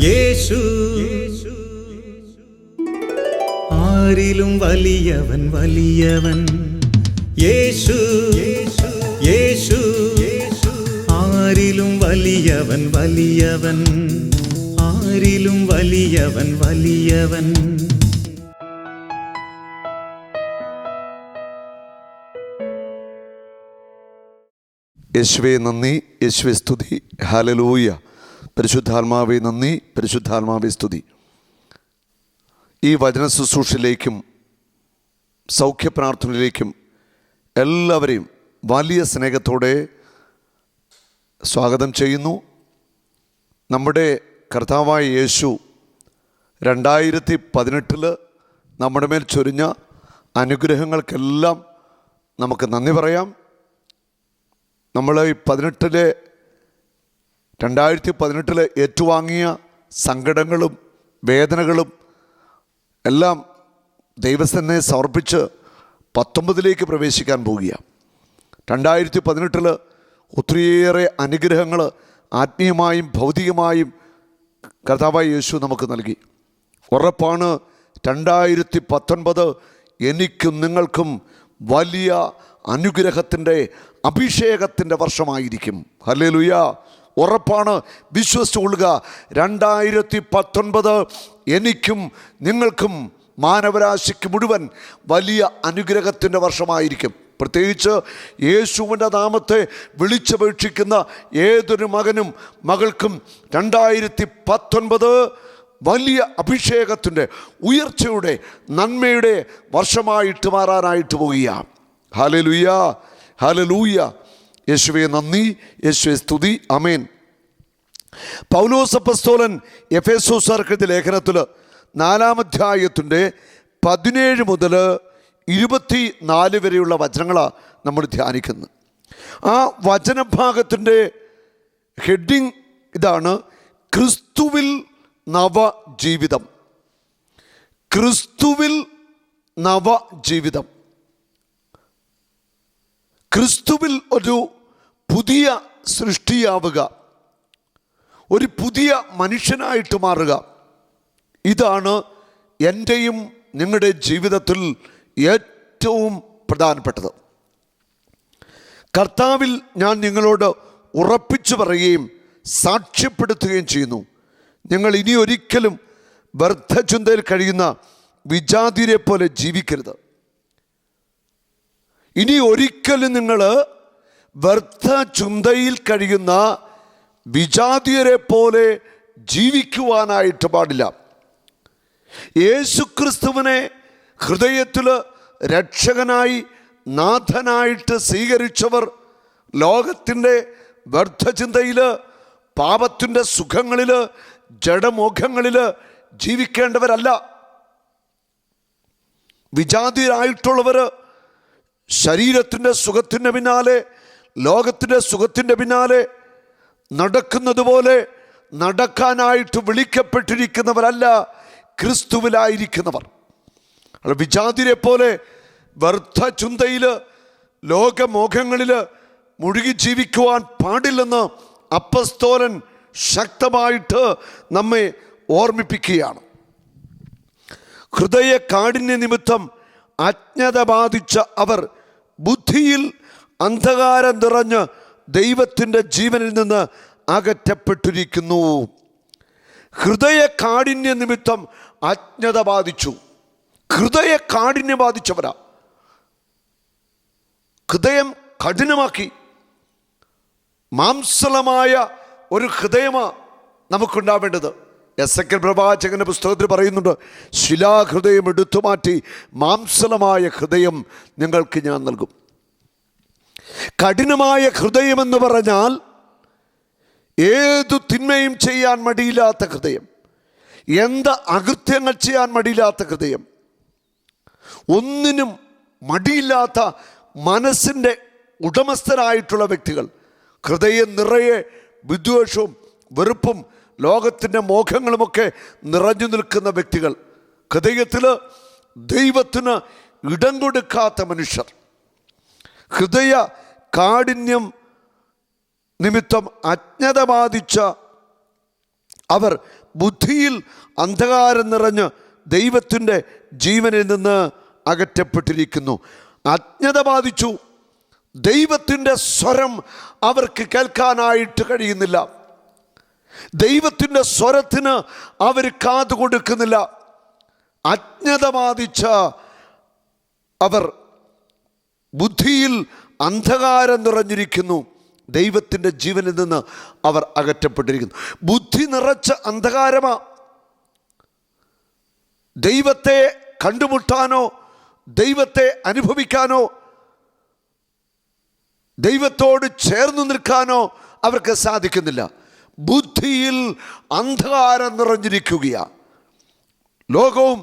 യേശു ആരിലും വലിയവൻ വലിയവൻ. യേശു യേശു ആരിലും വലിയവൻ വലിയവൻ. ആരിലും വലിയവൻ വലിയവൻ. യേശുവേ നന്ദി, യേശുവേ സ്തുതി. ഹല്ലേലൂയ. പരിശുദ്ധാത്മാവേ നന്ദി, പരിശുദ്ധാത്മാവേ സ്തുതി. ഈ വചന ശുശ്രൂഷയിലേക്കും സൗഖ്യപ്രാർത്ഥനയിലേക്കും എല്ലാവരെയും വലിയ സ്നേഹത്തോടെ സ്വാഗതം ചെയ്യുന്നു. നമ്മുടെ കർത്താവായ യേശു 2018 നമ്മുടെ മേൽ ചൊരിഞ്ഞ അനുഗ്രഹങ്ങൾക്കെല്ലാം നമുക്ക് നന്ദി പറയാം. നമ്മൾ ഈ 2018 ഏറ്റുവാങ്ങിയ സങ്കടങ്ങളും വേദനകളും എല്ലാം ദൈവത്തിനെ സമർപ്പിച്ച് 19 പ്രവേശിക്കാൻ പോവുകയാണ്. 2018 ഒത്തിരിയേറെ അനുഗ്രഹങ്ങൾ ആത്മീയമായും ഭൗതികമായും കർത്താവായ യേശു നമുക്ക് നൽകി. ഉറപ്പാണ് 2019 എനിക്കും നിങ്ങൾക്കും വലിയ അനുഗ്രഹത്തിൻ്റെ അഭിഷേകത്തിൻ്റെ വർഷമായിരിക്കും. ഹല്ലേലൂയ. ഉറപ്പാണ്, വിശ്വസിച്ചുകൊള്ളുക. 2019 എനിക്കും നിങ്ങൾക്കും മാനവരാശിക്ക് മുഴുവൻ വലിയ അനുഗ്രഹത്തിൻ്റെ വർഷമായിരിക്കും. പ്രത്യേകിച്ച് യേശുവിൻ്റെ നാമത്തെ വിളിച്ചപേക്ഷിക്കുന്ന ഏതൊരു മകനും മകൾക്കും 2019 വലിയ അഭിഷേകത്തിൻ്റെ, ഉയർച്ചയുടെ, നന്മയുടെ വർഷമായിട്ട് മാറാനായിട്ട് പോവുകയാണ്. Hallelujah, hallelujah. യേശുവേ നന്ദി, യേശുവേ സ്തുതി. ആമേൻ. പൗലോസ് അപ്പോസ്തലൻ എഫെസോസ്യർക്ക് എഴുതിയ ലേഖനത്തിൽ 4-ാം അധ്യായത്തിൻ്റെ 17 മുതൽ 24 വരെയുള്ള വചനങ്ങളാണ് നമ്മൾ ധ്യാനിക്കുന്നത്. ആ വചനഭാഗത്തിൻ്റെ ഹെഡിങ് ഇതാണ്: ക്രിസ്തുവിൽ നവജീവിതം. ക്രിസ്തുവിൽ നവജീവിതം. ക്രിസ്തുവിൽ ഒരു പുതിയ സൃഷ്ടിയാവുക, ഒരു പുതിയ മനുഷ്യനായിട്ട് മാറുക. ഇതാണ് എൻ്റെയും നിങ്ങളുടെ ജീവിതത്തിൽ ഏറ്റവും പ്രധാനപ്പെട്ടത്. കർത്താവിൽ ഞാൻ നിങ്ങളോട് ഉറപ്പിച്ചു പറയുകയും സാക്ഷ്യപ്പെടുത്തുകയും ചെയ്യുന്നു, നിങ്ങൾ ഇനി ഒരിക്കലും വ്യർത്ഥചിന്തയിൽ കഴിയുന്ന വിജാതിരെ പോലെ ജീവിക്കരുത്. ഇനി ഒരിക്കലും നിങ്ങൾ വ്യർത്ഥ ചിന്തയിൽ കഴിയുന്ന വിജാതിയരെ പോലെ ജീവിക്കുവാനായിട്ട് പാടില്ല. യേശുക്രിസ്തുവിനെ ഹൃദയത്തിൽ രക്ഷകനായി നാഥനായിട്ട് സ്വീകരിച്ചവർ ലോകത്തിൻ്റെ വ്യർത്ഥചിന്തയിൽ, പാപത്തിൻ്റെ സുഖങ്ങളിൽ, ജഡമോഹങ്ങളിൽ ജീവിക്കേണ്ടവരല്ല. വിജാതിയരായിട്ടുള്ളവർ ശരീരത്തിൻ്റെ സുഖത്തിൻ്റെ പിന്നാലെ, ലോകത്തിൻ്റെ സുഖത്തിൻ്റെ പിന്നാലെ നടക്കുന്നത് പോലെ നടക്കാനായിട്ട് വിളിക്കപ്പെട്ടിരിക്കുന്നവരല്ല ക്രിസ്തുവിലായിരിക്കുന്നവർ. വിജാതിരെ പോലെ വ്യർത്ഥ ചിന്തയിൽ, ലോകമോഹങ്ങളിൽ മുഴുകി ജീവിക്കുവാൻ പാടില്ലെന്ന് അപ്പോസ്തലൻ ശക്തമായിട്ട് നമ്മെ ഓർമ്മിപ്പിക്കുകയാണ്. ഹൃദയ കാഠിന്യ നിമിത്തം അജ്ഞത ബാധിച്ച അവർ ബുദ്ധിയിൽ അന്ധകാരം നിറഞ്ഞ് ദൈവത്തിൻ്റെ ജീവനിൽ നിന്ന് അകറ്റപ്പെട്ടിരിക്കുന്നു. ഹൃദയ കാഠിന്യ നിമിത്തം അജ്ഞത ബാധിച്ചു. ഹൃദയ കാഠിന്യം ബാധിച്ചവരാ. ഹൃദയം കഠിനമാക്കി. മാംസളമായ ഒരു ഹൃദയമാണ് നമുക്കുണ്ടാവേണ്ടത്. എസെക്കിയേൽ പ്രവാചകന്റെ പുസ്തകത്തിൽ പറയുന്നുണ്ട്, ശിലാഹൃദയം എടുത്തുമാറ്റി മാംസളമായ ഹൃദയം നിങ്ങൾക്ക് ഞാൻ നൽകും. കഠിനമായ ഹൃദയമെന്ന് പറഞ്ഞാൽ ഏതു തിന്മയും ചെയ്യാൻ മടിയില്ലാത്ത ഹൃദയം, എന്ത് അകൃത്യങ്ങൾ ചെയ്യാൻ മടിയില്ലാത്ത ഹൃദയം, ഒന്നിനും മടിയില്ലാത്ത മനസ്സിൻ്റെ ഉടമസ്ഥരായിട്ടുള്ള വ്യക്തികൾ. ഹൃദയം നിറയെ വിദ്വേഷവും വെറുപ്പും ലോകത്തിൻ്റെ മോഹങ്ങളുമൊക്കെ നിറഞ്ഞു നിൽക്കുന്ന വ്യക്തികൾ. ഹൃദയത്തിൽ ദൈവത്തിന് ഇടം കൊടുക്കാത്ത മനുഷ്യർ. ഹൃദയ കാഠിന്യം നിമിത്തം അജ്ഞത ബാധിച്ച അവർ ബുദ്ധിയിൽ അന്ധകാരം നിറഞ്ഞ് ദൈവത്തിൻ്റെ ജീവനിൽ നിന്ന് അകറ്റപ്പെട്ടിരിക്കുന്നു. അജ്ഞത ബാധിച്ചു. ദൈവത്തിൻ്റെ സ്വരം അവർക്ക് കേൾക്കാനായിട്ട് കഴിയുന്നില്ല. ദൈവത്തിൻ്റെ സ്വരത്തിന് അവർ കാതു കൊടുക്കുന്നില്ല. അജ്ഞത ബാധിച്ച അവർ ബുദ്ധിയിൽ അന്ധകാരം നിറഞ്ഞിരിക്കുന്നു. ദൈവത്തിൻ്റെ ജീവനിൽ നിന്ന് അവർ അകറ്റപ്പെട്ടിരിക്കുന്നു. ബുദ്ധി നിറച്ച അന്ധകാരമാ. ദൈവത്തെ കണ്ടുമുട്ടാനോ ദൈവത്തെ അനുഭവിക്കാനോ ദൈവത്തോട് ചേർന്ന് നിൽക്കാനോ അവർക്ക് സാധിക്കുന്നില്ല. ബുദ്ധിയിൽ അന്ധകാരം നിറഞ്ഞിരിക്കുകയാണ്. ലോകവും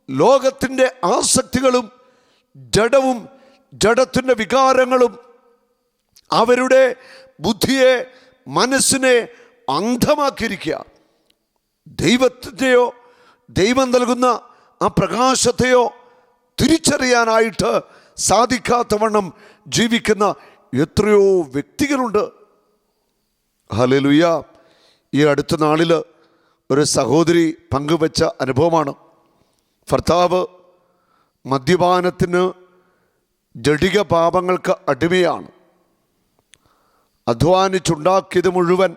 ലോകത്തിൻ്റെ ആസക്തികളും ജഡവും ജഡത്തിൻ്റെ വികാരങ്ങളും അവരുടെ ബുദ്ധിയെ, മനസ്സിനെ അന്ധമാക്കിയിരിക്കുക. ദൈവത്തിൻ്റെയോ ദൈവം നൽകുന്ന ആ പ്രകാശത്തെയോ തിരിച്ചറിയാനായിട്ട് സാധിക്കാത്തവണ്ണം ജീവിക്കുന്ന എത്രയോ വ്യക്തികളുണ്ട്. ഹല്ലേലൂയ. ഈ അടുത്ത നാളിൽ ഒരു സഹോദരി പങ്കുവച്ച അനുഭവമാണ്. ഭർത്താവ് മദ്യപാനത്തിന്, ജഡിക പാപങ്ങൾക്ക് അടിമയാണ്. അധ്വാനിച്ചുണ്ടാക്കിയത് മുഴുവൻ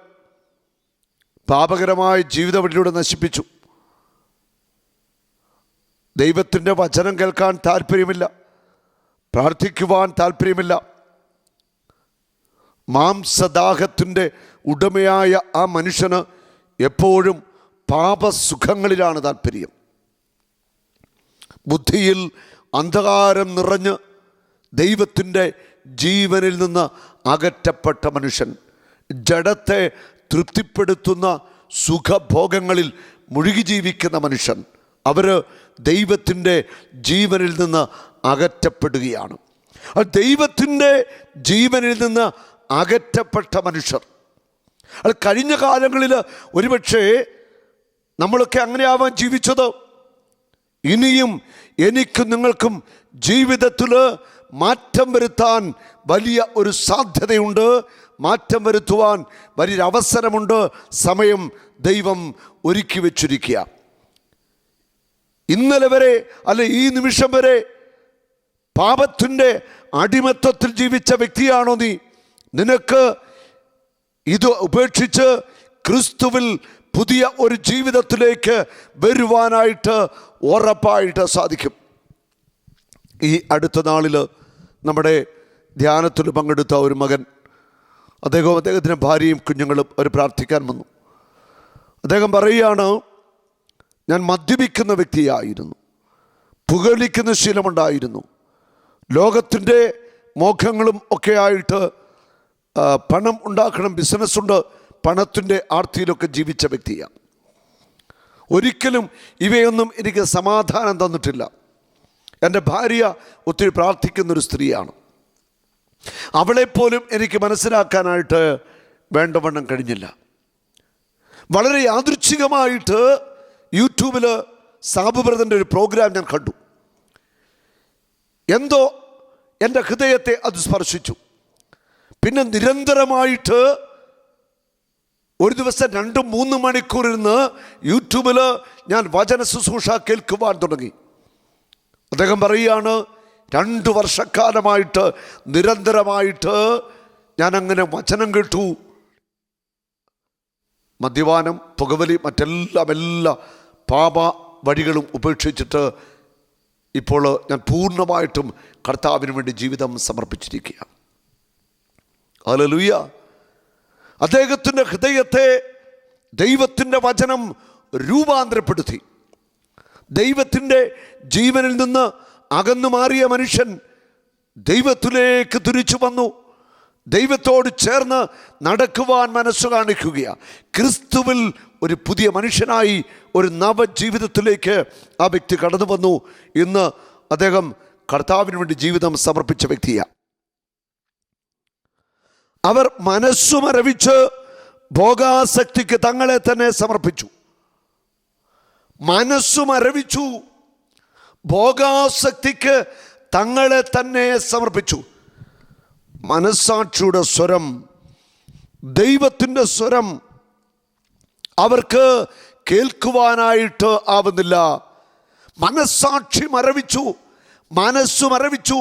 പാപകരമായ ജീവിത വഴിയിലൂടെ നശിപ്പിച്ചു. ദൈവത്തിൻ്റെ വചനം കേൾക്കാൻ താല്പര്യമില്ല, പ്രാർത്ഥിക്കുവാൻ താല്പര്യമില്ല. മാംസദാഹത്തിൻ്റെ ഉടമയായ ആ മനുഷ്യന് എപ്പോഴും പാപസുഖങ്ങളിലാണ് താല്പര്യം. ബുദ്ധിയിൽ അന്ധകാരം നിറഞ്ഞ് ദൈവത്തിൻ്റെ ജീവനിൽ നിന്ന് അകറ്റപ്പെട്ട മനുഷ്യൻ, ജഡത്തെ തൃപ്തിപ്പെടുത്തുന്ന സുഖഭോഗങ്ങളിൽ മുഴുകി ജീവിക്കുന്ന മനുഷ്യൻ, അവർ ദൈവത്തിൻ്റെ ജീവനിൽ നിന്ന് അകറ്റപ്പെടുകയാണ്. ആ ദൈവത്തിൻ്റെ ജീവനിൽ നിന്ന് അകറ്റപ്പെട്ട മനുഷ്യർ, അത് കഴിഞ്ഞ കാലങ്ങളിൽ ഒരുപക്ഷെ നമ്മളൊക്കെ അങ്ങനെയാവാൻ ജീവിച്ചത്. ഇനിയും എനിക്കും നിങ്ങൾക്കും ജീവിതത്തിൽ മാറ്റം വരുത്താൻ വലിയ ഒരു സാധ്യതയുണ്ട്. മാറ്റം വരുത്തുവാൻ വലിയൊരു അവസരമുണ്ട്. സമയം ദൈവം ഒരുക്കി വച്ചിരിക്കുക. ഇന്നലെ വരെ അല്ലെ ഈ നിമിഷം വരെ പാപത്തിൻ്റെ അടിമത്തത്തിൽ ജീവിച്ച വ്യക്തിയാണോ നീ? നിനക്ക് ഇത് ഉപേക്ഷിച്ച് ക്രിസ്തുവിൽ പുതിയ ഒരു ജീവിതത്തിലേക്ക് വരുവാനായിട്ട് ഉറപ്പായിട്ട് സാധിക്കും. ഈ അടുത്ത നാളിൽ നമ്മുടെ ധ്യാനത്തിൽ പങ്കെടുത്ത ഒരു മകൻ, അദ്ദേഹത്തിൻ്റെ ഭാര്യയും കുഞ്ഞുങ്ങളും അവർ പ്രാർത്ഥിക്കാൻ വന്നു. അദ്ദേഹം പറയുകയാണ്, ഞാൻ മദ്യപിക്കുന്ന വ്യക്തിയായിരുന്നു, പുകവലിക്കുന്ന ശീലമുണ്ടായിരുന്നു, ലോകത്തിൻ്റെ മോഹങ്ങളും ഒക്കെ ആയിട്ട് പണം ഉണ്ടാക്കണം, ബിസിനസ്സുണ്ട്, പണത്തിൻ്റെ ആർത്തിയിലൊക്കെ ജീവിച്ച വ്യക്തിയാണ്. ഒരിക്കലും ഇവയൊന്നും എനിക്ക് സമാധാനം തന്നിട്ടില്ല. എൻ്റെ ഭാര്യ ഒത്തിരി പ്രാർത്ഥിക്കുന്നൊരു സ്ത്രീയാണ്. അവളെപ്പോലും എനിക്ക് മനസ്സിലാക്കാനായിട്ട് വേണ്ടവണ്ണം കഴിഞ്ഞില്ല. വളരെ യാദൃച്ഛികമായിട്ട് യൂട്യൂബിൽ സാബു ബ്രദറിൻ്റെ ഒരു പ്രോഗ്രാം ഞാൻ കണ്ടു. എന്തോ എൻ്റെ ഹൃദയത്തെ അത് സ്പർശിച്ചു. പിന്നെ നിരന്തരമായിട്ട് ഒരു ദിവസം 2-3 മണിക്കൂർ ഇരുന്ന് യൂട്യൂബിൽ ഞാൻ വചന ശുശ്രൂഷ കേൾക്കുവാൻ തുടങ്ങി. അദ്ദേഹം പറയുകയാണ്, 2 വർഷക്കാലമായിട്ട് നിരന്തരമായിട്ട് ഞാൻ അങ്ങനെ വചനം കേട്ടു. മദ്യപാനം, പുകവലി, എല്ലാ പാപ വഴികളും ഉപേക്ഷിച്ചിട്ട് ഇപ്പോൾ ഞാൻ പൂർണ്ണമായിട്ടും കർത്താവിന് വേണ്ടി ജീവിതം സമർപ്പിച്ചിരിക്കുക. ഹല്ലേലൂയ. അദ്ദേഹത്തിൻ്റെ ഹൃദയത്തെ ദൈവത്തിൻ്റെ വചനം രൂപാന്തരപ്പെടുത്തി. ദൈവത്തിൻ്റെ ജീവനിൽ നിന്ന് അകന്നു മാറിയ മനുഷ്യൻ ദൈവത്തിലേക്ക് തിരിച്ചു വന്നു. ദൈവത്തോട് ചേർന്ന് നടക്കുവാൻ മനസ്സ് കാണിക്കുകയാണ്. ക്രിസ്തുവിൽ ഒരു പുതിയ മനുഷ്യനായി ഒരു നവജീവിതത്തിലേക്ക് ആ വ്യക്തി കടന്നു വന്നു. ഇന്ന് അദ്ദേഹം കർത്താവിന് വേണ്ടി ജീവിതം സമർപ്പിച്ച വ്യക്തിയാണ്. അവർ മനസ്സു മരവിച്ച് ഭോഗാസക്തിക്ക് തങ്ങളെ തന്നെ സമർപ്പിച്ചു. മനസ്സു മരവിച്ചു, ഭോഗാസക്തിക്ക് തങ്ങളെ തന്നെ സമർപ്പിച്ചു. മനസ്സാക്ഷിയുടെ സ്വരം, ദൈവത്തിൻ്റെ സ്വരം അവർക്ക് കേൾക്കുവാനായിട്ട് ആവുന്നില്ല. മനസ്സാക്ഷി മരവിച്ചു, മനസ്സു മരവിച്ചു,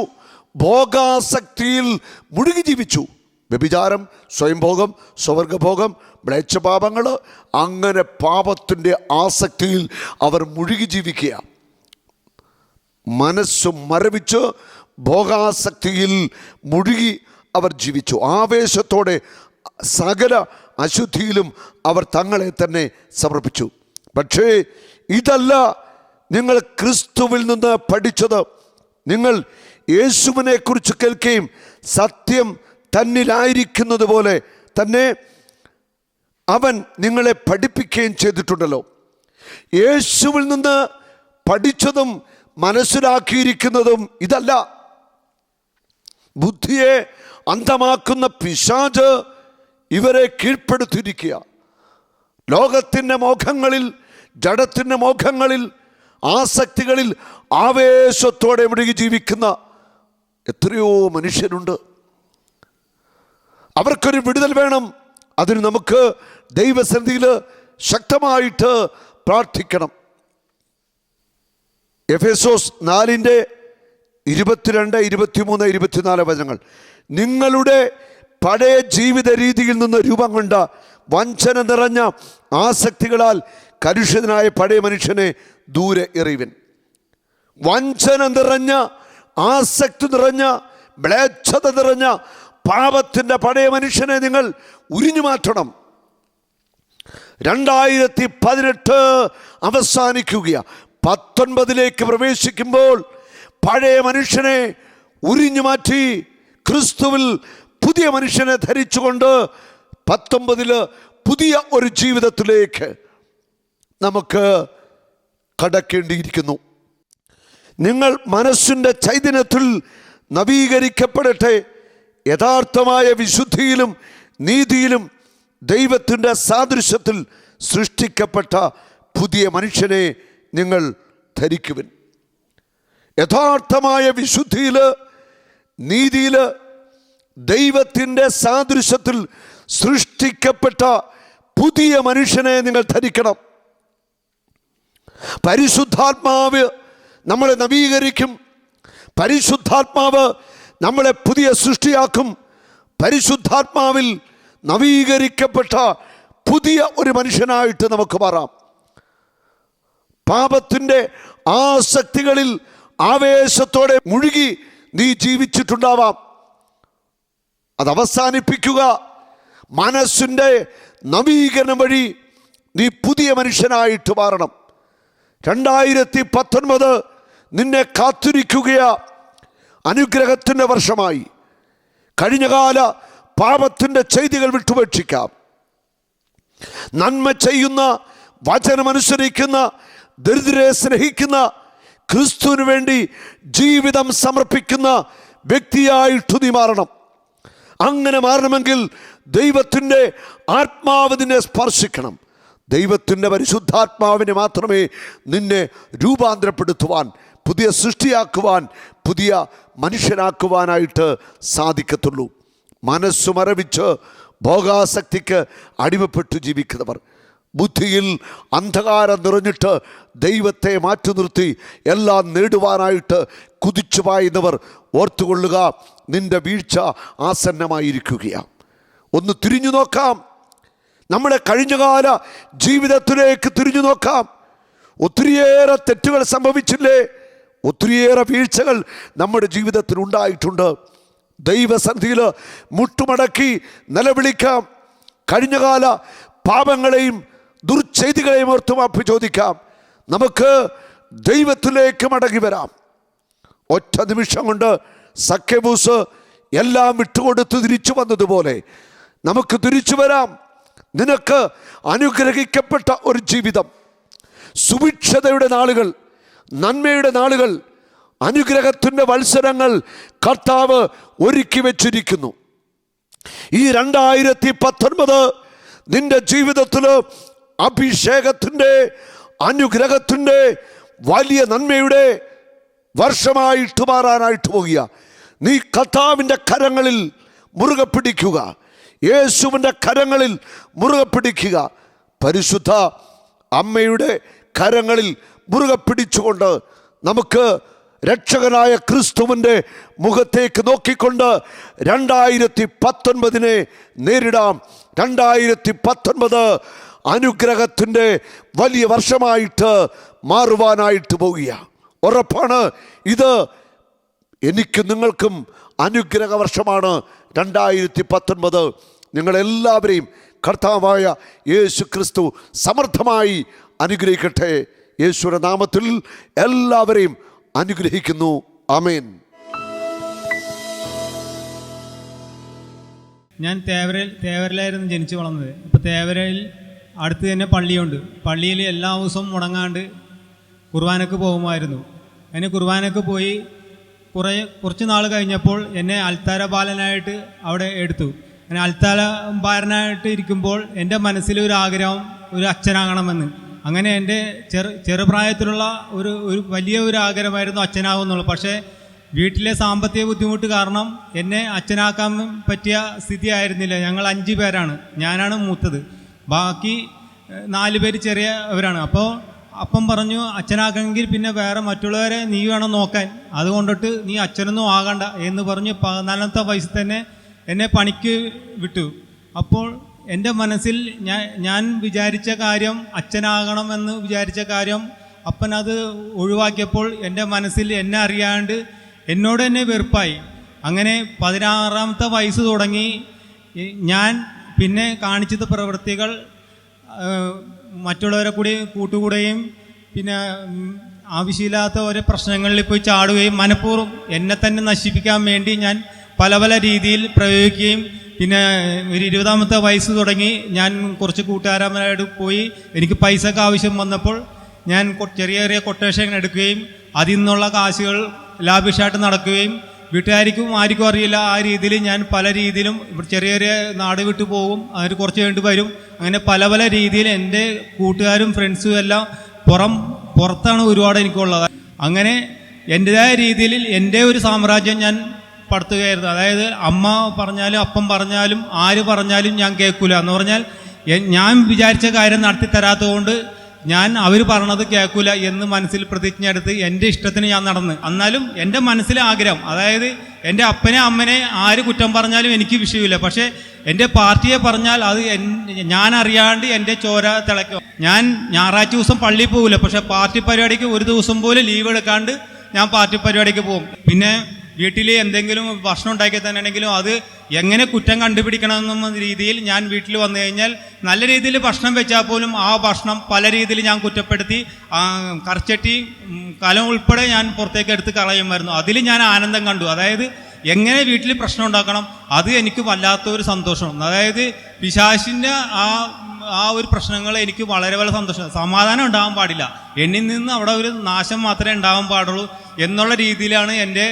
ഭോഗാസക്തിയിൽ മുഴുകി ജീവിച്ചു. വ്യഭിചാരം, സ്വയംഭോഗം, സ്വവർഗഭോഗം, മ്ലേച്ഛപാപങ്ങൾ, അങ്ങനെ പാപത്തിൻ്റെ ആസക്തിയിൽ അവർ മുഴുകി ജീവിക്കുക. മനസ്സു മരവിച്ച് ഭോഗാസക്തിയിൽ മുഴുകി അവർ ജീവിച്ചു. ആവേശത്തോടെ സകല അശുദ്ധിയിലും അവർ തങ്ങളെ തന്നെ സമർപ്പിച്ചു. പക്ഷേ ഇതല്ല നിങ്ങൾ ക്രിസ്തുവിൽ നിന്ന് പഠിച്ചത്. നിങ്ങൾ യേശുവിനെ കുറിച്ച് കേൾക്കുകയും സത്യം തന്നിലായിരിക്കുന്നത് പോലെ തന്നെ അവൻ നിങ്ങളെ പഠിപ്പിക്കുകയും ചെയ്തിട്ടുണ്ടല്ലോ. യേശുവിൽ നിന്ന് പഠിച്ചതും മനസ്സിലാക്കിയിരിക്കുന്നതും ഇതല്ല. ബുദ്ധിയെ അന്ധമാക്കുന്ന പിശാച് ഇവരെ കീഴ്പ്പെടുത്തിയിരിക്കുക. ലോകത്തിൻ്റെ മോഹങ്ങളിൽ, ജഡത്തിൻ്റെ മോഹങ്ങളിൽ, ആസക്തികളിൽ ആവേശത്തോടെ മുഴുകി ജീവിക്കുന്ന എത്രയോ മനുഷ്യരുണ്ട്. അവർക്കൊരു വിടുതൽ വേണം. അതിന് നമുക്ക് ദൈവസന്നിധിയിൽ ശക്തമായിട്ട് പ്രാർത്ഥിക്കണം. എഫേസോസ് 4:22, 23, 24 വചനങ്ങൾ. നിങ്ങളുടെ പഴയ ജീവിത രീതിയിൽ നിന്ന് രൂപം കൊണ്ട വഞ്ചന നിറഞ്ഞ ആസക്തികളാൽ കലുഷിതനായ പഴയ മനുഷ്യനെ ദൂരെ എറിയുവിൻ. വഞ്ചന നിറഞ്ഞ, ആസക്തി നിറഞ്ഞ, മ്ലേച്ഛത നിറഞ്ഞ പാപത്തിൻ്റെ പഴയ മനുഷ്യനെ നിങ്ങൾ ഉരിഞ്ഞു മാറ്റണം. 2018 അവസാനിക്കുകയാണ്. 19 പ്രവേശിക്കുമ്പോൾ പഴയ മനുഷ്യനെ ഉരിഞ്ഞു മാറ്റി ക്രിസ്തുവിൽ പുതിയ മനുഷ്യനെ ധരിച്ചുകൊണ്ട് 19 പുതിയ ഒരു ജീവിതത്തിലേക്ക് നമുക്ക് കടക്കേണ്ടിയിരിക്കുന്നു. നിങ്ങൾ മനസ്സിൻ്റെ ചൈതന്യത്തിൽ നവീകരിക്കപ്പെടട്ടെ. യഥാർത്ഥമായ വിശുദ്ധിയിലും നീതിയിലും ദൈവത്തിൻ്റെ സാദൃശ്യത്തിൽ സൃഷ്ടിക്കപ്പെട്ട പുതിയ മനുഷ്യനെ നിങ്ങൾ ധരിക്കുവിൻ. യഥാർത്ഥമായ വിശുദ്ധിയിൽ, നീതിയിൽ, ദൈവത്തിൻ്റെ സാദൃശ്യത്തിൽ സൃഷ്ടിക്കപ്പെട്ട പുതിയ മനുഷ്യനെ നിങ്ങൾ ധരിക്കണം. പരിശുദ്ധാത്മാവ് നമ്മളെ നവീകരിക്കും. പരിശുദ്ധാത്മാവ് നമ്മളെ പുതിയ സൃഷ്ടിയാക്കും. പരിശുദ്ധാത്മാവിൽ നവീകരിക്കപ്പെട്ട പുതിയ ഒരു മനുഷ്യനായിട്ട് നമുക്ക് മാറാം. പാപത്തിൻ്റെ ആസക്തികളിൽ ആവേശത്തോടെ മുഴുകി നീ ജീവിച്ചിട്ടുണ്ടാവാം. അത് അവസാനിപ്പിക്കുക. മനസ്സിൻ്റെ നവീകരണം വഴി നീ പുതിയ മനുഷ്യനായിട്ട് മാറണം. 2019 നിന്നെ കാത്തിരിക്കുകയാ. അനുഗ്രഹത്തിൻ്റെ വർഷമായി. കഴിഞ്ഞകാല പാപത്തിൻ്റെ ചെയ്തികൾ വിട്ടുപേക്ഷിക്കാം. നന്മ ചെയ്യുന്ന, വചനമനുസരിക്കുന്ന, ദരിദ്രരെ സ്നേഹിക്കുന്ന, ക്രിസ്തുവിന് വേണ്ടി ജീവിതം സമർപ്പിക്കുന്ന വ്യക്തിയായിട്ട് നീ മാറണം. അങ്ങനെ മാറണമെങ്കിൽ ദൈവത്തിൻ്റെ ആത്മാവ് നിന്നെ സ്പർശിക്കണം. ദൈവത്തിൻ്റെ പരിശുദ്ധാത്മാവിനെ മാത്രമേ നിന്നെ രൂപാന്തരപ്പെടുത്തുവാൻ, പുതിയ സൃഷ്ടിയാക്കുവാൻ, പുതിയ മനുഷ്യനാക്കുവാനായിട്ട് സാധിക്കത്തുള്ളൂ. മനസ്സു മരവിച്ച് ഭോഗാസക്തിക്ക് അടിമപ്പെട്ടു ജീവിക്കുന്നവർ, ബുദ്ധിയിൽ അന്ധകാരം നിറഞ്ഞിട്ട് ദൈവത്തെ മാറ്റി നിർത്തി എല്ലാം നേടുവാനായിട്ട് കുതിച്ചു പായുന്നവർ, ഓർത്തുകൊള്ളുക, നിന്റെ വീഴ്ച ആസന്നമായിരിക്കുകയാണ്. ഒന്ന് തിരിഞ്ഞു നോക്കാം. നമ്മുടെ കഴിഞ്ഞകാല ജീവിതത്തിലേക്ക് തിരിഞ്ഞു നോക്കാം. ഒത്തിരിയേറെ തെറ്റുകൾ സംഭവിച്ചില്ലേ? ഒത്തിരിയേറെ വീഴ്ചകൾ നമ്മുടെ ജീവിതത്തിൽ ഉണ്ടായിട്ടുണ്ട്. ദൈവസന്നിധിയിൽ മുട്ടുമടക്കി നിലവിളിക്കാം. കഴിഞ്ഞകാല പാപങ്ങളെയും ദുർചെയ്തികളെയും ഓർത്ത് മാപ്പ് ചോദിക്കാം. നമുക്ക് ദൈവത്തിലേക്ക് മടങ്ങി വരാം. ഒറ്റ നിമിഷം കൊണ്ട് സക്കേബൂസ് എല്ലാം വിട്ടുകൊടുത്ത് തിരിച്ചു വന്നതുപോലെ നമുക്ക് തിരിച്ചു വരാം. നിനക്ക് അനുഗ്രഹിക്കപ്പെട്ട ഒരു ജീവിതം, സുഭിക്ഷതയുടെ നാളുകൾ, നന്മയുടെ നാളുകൾ, അനുഗ്രഹത്തിൻ്റെ വത്സരങ്ങൾ കർത്താവ് ഒരുക്കി വെച്ചിരിക്കുന്നു. ഈ 2019 നിന്റെ ജീവിതത്തിൽ അഭിഷേകത്തിൻ്റെ, അനുഗ്രഹത്തിൻ്റെ, വലിയ നന്മയുടെ വർഷമായിട്ട് മാറാനായിട്ട് പോകുക. നീ കർത്താവിൻ്റെ കരങ്ങളിൽ മുറുകെ പിടിക്കുക. യേശുവിൻ്റെ കരങ്ങളിൽ മുറുകെ പിടിക്കുക. പരിശുദ്ധ അമ്മയുടെ കരങ്ങളിൽ മുറുകെ പിടിച്ചുകൊണ്ട് നമുക്ക് രക്ഷകനായ ക്രിസ്തുവിൻ്റെ മുഖത്തേക്ക് നോക്കിക്കൊണ്ട് 2019 നേരിടാം. 2019 അനുഗ്രഹത്തിൻ്റെ വലിയ വർഷമായിട്ട് മാറുവാനായിട്ട് പോവുകയാണ്. ഉറപ്പാണ്, ഇത് എനിക്കും നിങ്ങൾക്കും അനുഗ്രഹ വർഷമാണ് 2019. നിങ്ങളെല്ലാവരെയും കർത്താവായ യേശു ക്രിസ്തു സമർത്ഥമായി അനുഗ്രഹിക്കട്ടെ. യേശുവിൻ്റെ നാമത്തിൽ എല്ലാവരെയും അനുഗ്രഹിക്കുന്നു. ആമേൻ. ഞാൻ തേവരയിലായിരുന്നു ജനിച്ചു വളർന്നത്. ഇപ്പോൾ തേവരയിൽ അടുത്ത് തന്നെ പള്ളിയുണ്ട്. പള്ളിയിൽ എല്ലാ ദിവസവും മുടങ്ങാണ്ട് കുർബാനക്ക് പോകുമായിരുന്നു. അതിന് കുർബാനക്ക് പോയി കുറച്ച് നാൾ കഴിഞ്ഞപ്പോൾ എന്നെ അൽത്താര ബാലനായിട്ട് അവിടെ എടുത്തു. അങ്ങനെ അൽത്താര ബാലനായിട്ട് ഇരിക്കുമ്പോൾ എൻ്റെ മനസ്സിലൊരു ആഗ്രഹം ഒരു അച്ഛനാകണമെന്ന്. അങ്ങനെ എൻ്റെ ചെറുപ്രായത്തിലുള്ള ഒരു വലിയ ഒരു ആഗ്രഹമായിരുന്നു അച്ഛനാകുന്നുള്ളൂ. പക്ഷേ വീട്ടിലെ സാമ്പത്തിക ബുദ്ധിമുട്ട് കാരണം എന്നെ അച്ഛനാക്കാൻ പറ്റിയ സ്ഥിതി ആയിരുന്നില്ല. ഞങ്ങൾ 5 പേരാണ്, ഞാനാണ് മൂത്തത്, ബാക്കി 4 പേര് ചെറിയവരാണ്. അപ്പോൾ അപ്പം പറഞ്ഞു, അച്ഛനാക്കണമെങ്കിൽ പിന്നെ വേറെ മറ്റുള്ളവരെ നീ വേണം നോക്കാൻ, അതുകൊണ്ടിട്ട് നീ അച്ഛനൊന്നും ആകണ്ട എന്ന് പറഞ്ഞ് 14ാമത്തെ വയസ്സിൽ തന്നെ എന്നെ പണിക്ക് വിട്ടു. അപ്പോൾ എൻ്റെ മനസ്സിൽ ഞാൻ വിചാരിച്ച കാര്യം, അച്ഛനാകണമെന്ന് വിചാരിച്ച കാര്യം അപ്പൻ അത് ഒഴിവാക്കിയപ്പോൾ എൻ്റെ മനസ്സിൽ എന്നെ അറിയാണ്ട് എന്നോട് തന്നെ വെറുപ്പായി. അങ്ങനെ 16ാമത്തെ വയസ്സ് തുടങ്ങി ഞാൻ പിന്നെ കാണിച്ചത് പ്രവൃത്തികൾ മറ്റുള്ളവരെ കൂടി കൂട്ടുകൂടുകയും പിന്നെ ആവശ്യമില്ലാത്ത ഓരോ പ്രശ്നങ്ങളിൽ പോയി ചാടുകയും മനഃപൂർവ്വം എന്നെ തന്നെ നശിപ്പിക്കാൻ വേണ്ടി ഞാൻ പല രീതിയിൽ പ്രയോഗിക്കുകയും പിന്നെ ഒരു 20ാമത്തെ വയസ്സ് തുടങ്ങി ഞാൻ കുറച്ച് കൂട്ടുകാരന്മാരായിട്ട് പോയി എനിക്ക് പൈസക്ക് ആവശ്യം വന്നപ്പോൾ ഞാൻ ചെറിയ കൊട്ടേഷൻ എടുക്കുകയും അതിൽ നിന്നുള്ള കാശുകൾ ലാഭിഷായിട്ട് നടക്കുകയും വീട്ടുകാർക്കും ആർക്കും അറിയില്ല ആ രീതിയിൽ ഞാൻ പല രീതിയിലും ചെറിയ നാട് വിട്ടു പോകും, അതിന് കുറച്ച് വേണ്ടി വരും. അങ്ങനെ പല രീതിയിൽ എൻ്റെ കൂട്ടുകാരും ഫ്രണ്ട്സും എല്ലാം പുറത്താണ് ഒരുപാട് എനിക്കുള്ളത്. അങ്ങനെ എൻ്റെതായ രീതിയിൽ എൻ്റെ ഒരു സാമ്രാജ്യം ഞാൻ പടുത്തുകയായിരുന്നു. അതായത് അമ്മ പറഞ്ഞാലും അപ്പം പറഞ്ഞാലും ആര് പറഞ്ഞാലും ഞാൻ കേൾക്കില്ല എന്ന് പറഞ്ഞാൽ ഞാൻ വിചാരിച്ച കാര്യം നടത്തി തരാത്തതുകൊണ്ട് ഞാൻ അവർ പറഞ്ഞത് കേൾക്കില്ല എന്ന് മനസ്സിൽ പ്രതിജ്ഞ എടുത്ത് എൻ്റെ ഇഷ്ടത്തിന് ഞാൻ നടന്ന്. എന്നാലും എൻ്റെ മനസ്സിലെ ആഗ്രഹം, അതായത് എൻ്റെ അപ്പനെ അമ്മനെ ആര് കുറ്റം പറഞ്ഞാലും എനിക്ക് വിഷയമില്ല. പക്ഷേ എൻ്റെ പാർട്ടിയെ പറഞ്ഞാൽ അത് ഞാൻ അറിയാണ്ട് എൻ്റെ ചോര തിളയ്ക്കും. ഞാൻ ഞായറാഴ്ച ദിവസം പള്ളിയിൽ പോകില്ല, പക്ഷേ പാർട്ടി പരിപാടിക്ക് ഒരു ദിവസം പോലും ലീവ് എടുക്കാണ്ട് ഞാൻ പാർട്ടി പരിപാടിക്ക് പോകും. പിന്നെ വീട്ടിൽ എന്തെങ്കിലും ഭക്ഷണം ഉണ്ടാക്കി തന്നെയാണെങ്കിലും അത് എങ്ങനെ കുറ്റം കണ്ടുപിടിക്കണമെന്ന രീതിയിൽ ഞാൻ വീട്ടിൽ വന്നു കഴിഞ്ഞാൽ നല്ല രീതിയിൽ ഭക്ഷണം വെച്ചാൽ പോലും ആ ഭക്ഷണം പല രീതിയിൽ ഞാൻ കുറ്റപ്പെടുത്തി കറച്ചട്ടി കലം ഉൾപ്പെടെ ഞാൻ പുറത്തേക്ക് എടുത്ത് കളയുമായിരുന്നു. അതിൽ ഞാൻ ആനന്ദം കണ്ടു. അതായത് എങ്ങനെ വീട്ടിൽ പ്രശ്നം ഉണ്ടാക്കണം, അത് എനിക്ക് വല്ലാത്തൊരു സന്തോഷം. അതായത് പിശാചിൻ്റെ ആ ഒരു പ്രശ്നങ്ങൾ എനിക്ക് വളരെ സന്തോഷം. സമാധാനം ഉണ്ടാകാൻ പാടില്ല, എന്നിൽ നിന്ന് അവിടെ ഒരു നാശം മാത്രമേ ഉണ്ടാകാൻ പാടുള്ളൂ എന്നുള്ള രീതിയിലാണ് എൻ്റെ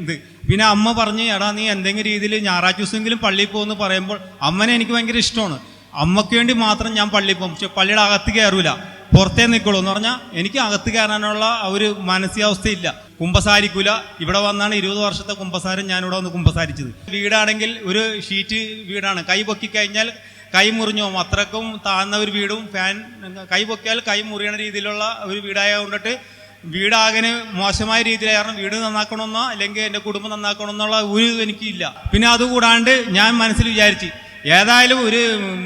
ഇത്. പിന്നെ അമ്മ പറഞ്ഞ്, എടാ നീ എന്തെങ്കിലും രീതിയിൽ ഞായറാഴ്ച ദിവസമെങ്കിലും പള്ളിയിൽ പോകുമെന്ന് പറയുമ്പോൾ അമ്മനെ എനിക്ക് ഭയങ്കര ഇഷ്ടമാണ്. അമ്മയ്ക്ക് വേണ്ടി മാത്രം ഞാൻ പള്ളിയിൽ പോകും, പക്ഷെ പള്ളിയുടെ അകത്ത് കയറൂല, പുറത്തേ നിൽക്കുള്ളൂ. എന്ന് പറഞ്ഞാൽ എനിക്ക് അകത്ത് കയറാനുള്ള ഒരു മാനസികാവസ്ഥയില്ല. കുമ്പസാരിക്കൂല. ഇവിടെ വന്നാണ് 20 വർഷത്തെ കുമ്പസാരം ഞാനിവിടെ വന്ന് കുമ്പസാരിച്ചത്. വീടാണെങ്കിൽ ഒരു ഷീറ്റ് വീടാണ്, കൈ പൊക്കിക്കഴിഞ്ഞാൽ കൈ മുറിഞ്ഞു പോകും, അത്രക്കും താഴ്ന്ന ഒരു വീടും ഫാൻ കൈ പൊക്കിയാൽ കൈ മുറിയണ രീതിയിലുള്ള ഒരു വീടായ കൊണ്ടിട്ട് വീടാകെ മോശമായ രീതിയിലായിരുന്നു. വീട് നന്നാക്കണമെന്നോ അല്ലെങ്കിൽ എൻ്റെ കുടുംബം നന്നാക്കണമെന്നുള്ള ഒരു എനിക്കില്ല. പിന്നെ അതുകൂടാണ്ട് ഞാൻ മനസ്സിൽ വിചാരിച്ച് ഏതായാലും ഒരു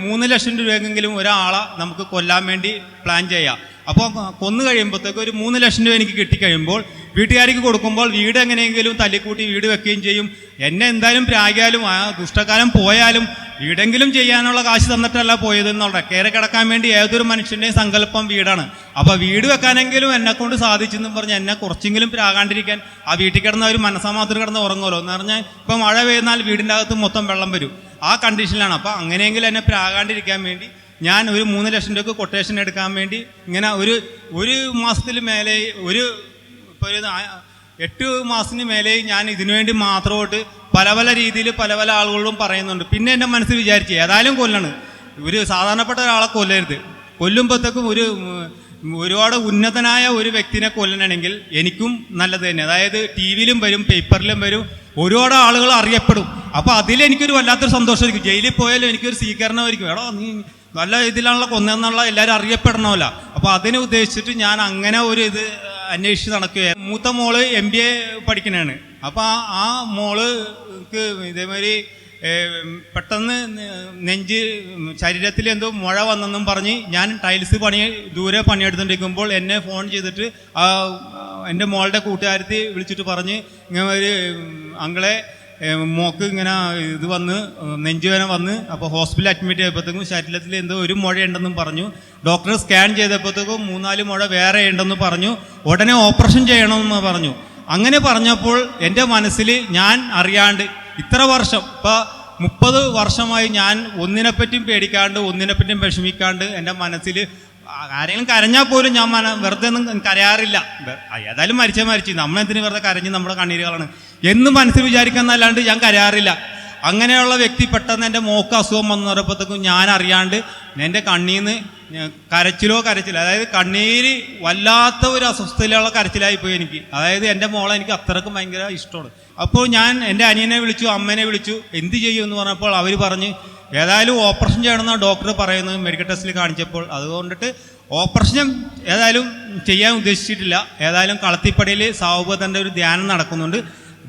3 ലക്ഷം രൂപയെങ്കിലും ഒരാളെ നമുക്ക് കൊല്ലാൻ വേണ്ടി പ്ലാൻ ചെയ്യാം. അപ്പോൾ കൊന്നു കഴിയുമ്പോഴത്തേക്ക് ഒരു 3 ലക്ഷം രൂപ എനിക്ക് കിട്ടിക്കഴിയുമ്പോൾ വീട്ടുകാർക്ക് കൊടുക്കുമ്പോൾ വീട് എങ്ങനെയെങ്കിലും തല്ലിക്കൂട്ടി വീട് വെക്കുകയും ചെയ്യും. എന്നെ എന്തായാലും പ്രാഗിയാലും ആ ദുഷ്ടകാലം പോയാലും വീടെങ്കിലും ചെയ്യാനുള്ള കാശ് തന്നിട്ടല്ല പോയതെന്നുള്ള കയറി കിടക്കാൻ വേണ്ടി ഏതൊരു മനുഷ്യൻ്റെയും സങ്കല്പം വീടാണ്. അപ്പോൾ വീട് വെക്കാനെങ്കിലും എന്നെക്കൊണ്ട് സാധിച്ചെന്നും പറഞ്ഞ് എന്നെ കുറച്ചെങ്കിലും പ്രാകാണ്ടിരിക്കാൻ ആ വീട്ടിൽ കിടന്ന ഒരു മനസ്സമാത്രം കിടന്ന് ഉറങ്ങുമല്ലോ എന്ന് പറഞ്ഞാൽ ഇപ്പം മഴ പെയ്യുന്നാൽ വീടിൻ്റെ അകത്ത് മൊത്തം വെള്ളം വരും, ആ കണ്ടീഷനിലാണ്. അപ്പോൾ അങ്ങനെയെങ്കിലും എന്നെ പ്രാകാണ്ടിരിക്കാൻ വേണ്ടി ഞാൻ ഒരു 3 ലക്ഷം രൂപ കൊട്ടേഷൻ എടുക്കാൻ വേണ്ടി ഇങ്ങനെ ഒരു മാസത്തിൽ മേലെ ഒരു 8 മാസത്തിന് മേലെ ഞാൻ ഇതിനുവേണ്ടി മാത്രമായിട്ട് പല രീതിയിൽ പല ആളുകളും പറയുന്നുണ്ട്. പിന്നെ എൻ്റെ മനസ്സിൽ വിചാരിച്ച് ഏതായാലും കൊല്ലണം, ഒരു സാധാരണപ്പെട്ട ഒരാളെ കൊല്ലരുത്. കൊല്ലുമ്പോഴത്തേക്കും ഒരുപാട് ഉന്നതനായ ഒരു വ്യക്തിനെ കൊല്ലണമെങ്കിൽ എനിക്കും നല്ലത് തന്നെ. അതായത് TV-യിലും വരും, പേപ്പറിലും വരും, ഒരുപാട് ആളുകൾ അറിയപ്പെടും. അപ്പോൾ അതിലെനിക്കൊരു വല്ലാത്തൊരു സന്തോഷമായിരിക്കും. ജയിലിൽ പോയാലും എനിക്കൊരു സ്വീകരണമായിരിക്കും. എടോ നീ നല്ല ഇതിലാണല്ലോ കൊന്നെന്നുള്ള എല്ലാവരും അറിയപ്പെടണമല്ലോ. അപ്പോൾ അതിനെ ഉദ്ദേശിച്ചിട്ട് ഞാൻ അങ്ങനെ ഒരു ഇത് അന്വേഷിച്ച് നടക്കുകയായിരുന്നു. മൂത്ത മോള് MBA പഠിക്കണതാണ്. അപ്പോൾ ആ മോൾക്ക് ഇതേമാതിരി പെട്ടെന്ന് ശരീരത്തിൽ എന്തോ മുഴ വന്നെന്നും പറഞ്ഞ് ഞാൻ ടൈൽസ് ദൂരെ പണിയെടുത്തുകൊണ്ടിരിക്കുമ്പോൾ എന്നെ ഫോൺ ചെയ്തിട്ട് എൻ്റെ മോളുടെ കൂട്ടുകാരത്തി വിളിച്ചിട്ട് പറഞ്ഞ് ഇങ്ങനെ ഒരു അങ്കളെ മോക്ക് ഇങ്ങനെ ഇത് വന്ന് നെഞ്ചുവേദന വന്ന് അപ്പോൾ ഹോസ്പിറ്റലിൽ അഡ്മിറ്റ് ചെയ്തപ്പോഴത്തേക്കും ശരീരത്തിൽ എന്തോ ഒരു മുഴയുണ്ടെന്നും പറഞ്ഞു. ഡോക്ടർ സ്കാൻ ചെയ്തപ്പോഴത്തേക്കും 3-4 മുഴ വേറെ ഉണ്ടെന്ന് പറഞ്ഞു. ഉടനെ ഓപ്പറേഷൻ ചെയ്യണമെന്ന് പറഞ്ഞു. അങ്ങനെ പറഞ്ഞപ്പോൾ എൻ്റെ മനസ്സിൽ ഞാൻ അറിയാണ്ട് ഇത്ര വർഷം ഇപ്പോൾ 30 വർഷമായി ഞാൻ ഒന്നിനെപ്പറ്റിയും പേടിക്കാണ്ട് ഒന്നിനെപ്പറ്റിയും വിഷമിക്കാണ്ട് എൻ്റെ മനസ്സിൽ ആരെങ്കിലും കരഞ്ഞാൽ പോലും ഞാൻ വെറുതെ ഒന്നും കരയാറില്ല. ഏതായാലും മരിച്ചു നമ്മളെന്തിനു വെറുതെ കരഞ്ഞ് നമ്മുടെ കണ്ണീരുകളാണ് എന്ന് മനസ്സിൽ വിചാരിക്കുന്നല്ലാണ്ട് ഞാൻ കരയാറില്ല. അങ്ങനെയുള്ള വ്യക്തി പെട്ടെന്ന് എൻ്റെ മോക്ക് അസുഖം വന്നു പറയുമ്പോഴത്തേക്കും ഞാൻ അറിയാണ്ട് എൻ്റെ കണ്ണീന്ന് കരച്ചിലോ അതായത് കണ്ണീര് വല്ലാത്ത ഒരു അസ്വസ്ഥതയിലുള്ള കരച്ചിലായിപ്പോയി എനിക്ക്. അതായത് എൻ്റെ മോളെ എനിക്ക് അത്രക്കും ഭയങ്കര ഇഷ്ടമാണ്. അപ്പോൾ ഞാൻ എൻ്റെ അനിയനെ വിളിച്ചു, അമ്മേനെ വിളിച്ചു, എന്ത് ചെയ്യുമെന്ന് പറഞ്ഞപ്പോൾ അവർ പറഞ്ഞ് ഏതായാലും ഓപ്പറേഷൻ ചെയ്യണമെന്നാണ് ഡോക്ടർ പറയുന്നത് മെഡിക്കൽ ടെസ്റ്റിൽ കാണിച്ചപ്പോൾ. അതുകൊണ്ടിട്ട് ഓപ്പറേഷൻ ഏതായാലും ചെയ്യാൻ ഉദ്ദേശിച്ചിട്ടില്ല. ഏതായാലും കളത്തിപ്പടിയിൽ സാവുബത്തൻ്റെ ഒരു ധ്യാനം നടക്കുന്നുണ്ട്.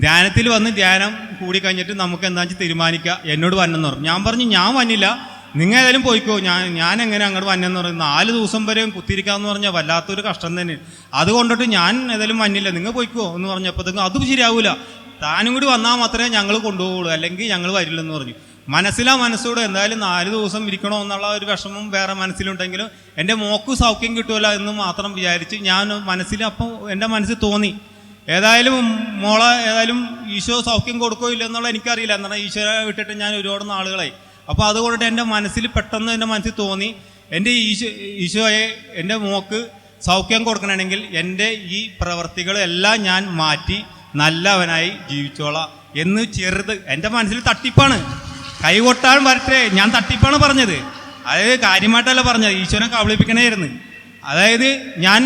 ധ്യാനത്തിൽ വന്ന് ധ്യാനം കൂടി കഴിഞ്ഞിട്ട് നമുക്ക് എന്താ വെച്ചാൽ തീരുമാനിക്കുക, എന്നോട് വന്നെന്ന് പറഞ്ഞു. ഞാൻ പറഞ്ഞു ഞാൻ വന്നില്ല, നിങ്ങൾ ഏതായാലും പോയിക്കോ, ഞാൻ എങ്ങനെ അങ്ങോട്ട് വന്നെന്ന് പറഞ്ഞു. 4 ദിവസം വരെ കുത്തിയിരിക്കാമെന്ന് പറഞ്ഞാൽ വല്ലാത്തൊരു കഷ്ടം തന്നെ. അതുകൊണ്ടിട്ട് ഞാൻ ഏതായാലും വന്നില്ല, നിങ്ങൾ പോയിക്കോ എന്ന് പറഞ്ഞപ്പോഴത്തേക്കും അത് ശരിയാവൂല, താനും കൂടി വന്നാൽ മാത്രമേ ഞങ്ങൾ കൊണ്ടുപോകുള്ളൂ, അല്ലെങ്കിൽ ഞങ്ങൾ വരില്ലെന്ന് പറഞ്ഞു. മനസ്സോട് എന്തായാലും 4 ദിവസം ഇരിക്കണോ എന്നുള്ള ഒരു വിഷമം വേറെ മനസ്സിലുണ്ടെങ്കിലും എൻ്റെ മോക്ക് സൗഖ്യം കിട്ടുമല്ലോ എന്ന് മാത്രം വിചാരിച്ച് ഞാൻ അപ്പോൾ എൻ്റെ മനസ്സിൽ തോന്നി ഏതായാലും മോളെ ഏതായാലും ഈശോ സൗഖ്യം കൊടുക്കോ ഇല്ലെന്നുള്ള എനിക്കറിയില്ല. എന്നാൽ ഈശോയെ വിട്ടിട്ട് ഞാൻ ഒരുപാട് നാളുകളായി. അപ്പോൾ അതുകൊണ്ടിട്ട് എൻ്റെ മനസ്സിൽ പെട്ടെന്ന് എൻ്റെ മനസ്സിൽ തോന്നി എൻ്റെ ഈശോയെ എൻ്റെ മോക്ക് സൗഖ്യം കൊടുക്കണമെങ്കിൽ എൻ്റെ ഈ പ്രവൃത്തികളെല്ലാം ഞാൻ മാറ്റി നല്ലവനായി ജീവിച്ചോളാം എന്ന് ചെറുത് എൻ്റെ മനസ്സിൽ തട്ടിപ്പാണ്. കൈകൊട്ടാൻ വരട്ടെ, ഞാൻ തട്ടിപ്പാണ് പറഞ്ഞത്. അതായത് കാര്യമായിട്ടല്ല പറഞ്ഞത്, ഈശോനെ കബളിപ്പിക്കണമായിരുന്നു. അതായത് ഞാൻ